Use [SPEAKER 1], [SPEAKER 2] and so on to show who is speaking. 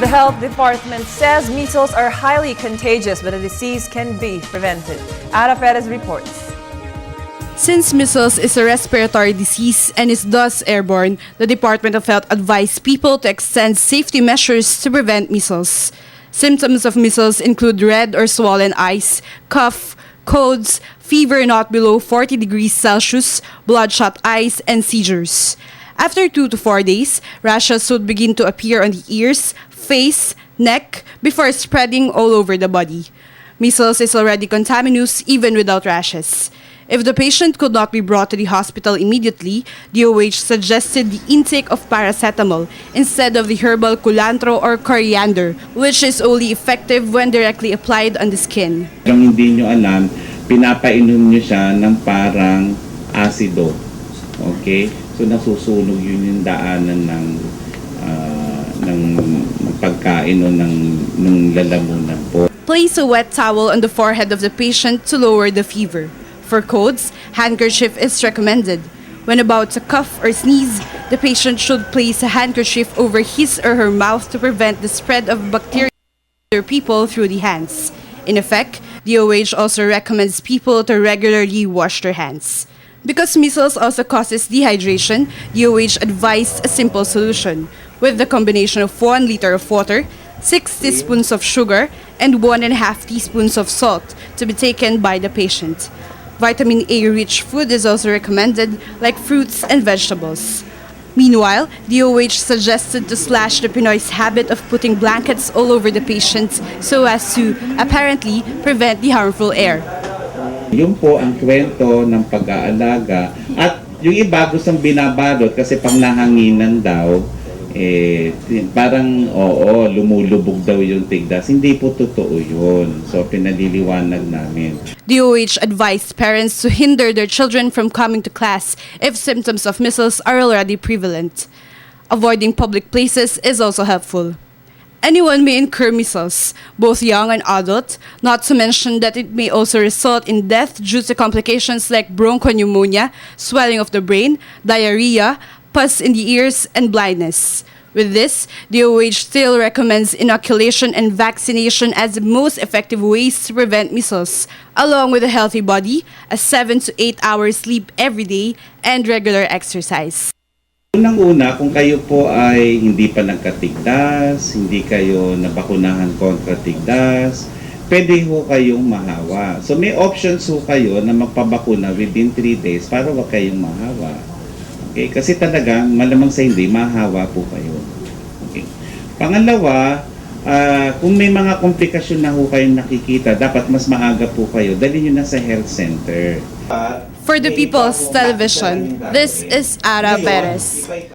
[SPEAKER 1] The health department says measles are highly contagious, but the disease can be prevented. Ara Perez reports.
[SPEAKER 2] Since measles is a respiratory disease and is thus airborne, the Department of Health advised people to extend safety measures to prevent measles. Symptoms of measles include red or swollen eyes, cough, colds, fever not below 40 degrees Celsius, bloodshot eyes, and seizures. After 2 to 4 days, rashes would begin to appear on the ears, face, neck, before spreading all over the body. Measles is already contaminous even without rashes. If the patient could not be brought to the hospital immediately, DOH suggested the intake of paracetamol instead of the herbal culantro or coriander, which is only effective when directly applied on the skin.
[SPEAKER 3] Kung hindi nyo alam, pinapainom nyo siya ng parang asido. Okay? So nasusunog yun yung daanan ng pagkain o ng lalamunan po.
[SPEAKER 2] Place a wet towel on the forehead of the patient to lower the fever. For colds, handkerchief is recommended. When about to cough or sneeze, the patient should place a handkerchief over his or her mouth to prevent the spread of bacteria to other people through the hands. In effect, DOH also recommends people to regularly wash their hands. Because measles also causes dehydration, DOH advised a simple solution with the combination of 1 liter of water, 6 teaspoons of sugar, and 1.5 teaspoons of salt to be taken by the patient. Vitamin A-rich food is also recommended, like fruits and vegetables. Meanwhile, DOH suggested to slash the Pinoy's habit of putting blankets all over the patient so as to, apparently, prevent the harmful air.
[SPEAKER 3] Yun po ang kwento ng pag-aalaga. At yung iba gustong binabalot kasi pang nahanginan daw, parang lumulubog daw yung tigdas. Hindi po totoo yun. So pinaliliwanag namin.
[SPEAKER 2] DOH advised parents to hinder their children from coming to class if symptoms of measles are already prevalent. Avoiding public places is also helpful. Anyone may incur measles, both young and adult, not to mention that it may also result in death due to complications like bronchopneumonia, swelling of the brain, diarrhea, pus in the ears, and blindness. With this, DOH still recommends inoculation and vaccination as the most effective ways to prevent measles, along with a healthy body, a 7 to 8 hours sleep every day, and regular exercise.
[SPEAKER 3] Unang-una, kung kayo po ay hindi pa nagkatigdas, hindi kayo nabakunahan kontra tigdas, pwede ho kayong mahawa. So may options ho kayo na magpabakuna within 3 days para wag kayong mahawa. Okay, kasi talagang malamang sa hindi, mahawa po kayo. Okay. Pangalawa, kung may mga komplikasyon na ho kayong nakikita, dapat mas maaga po kayo, dali nyo na sa health center.
[SPEAKER 2] For the People's Television, this is Ara Perez.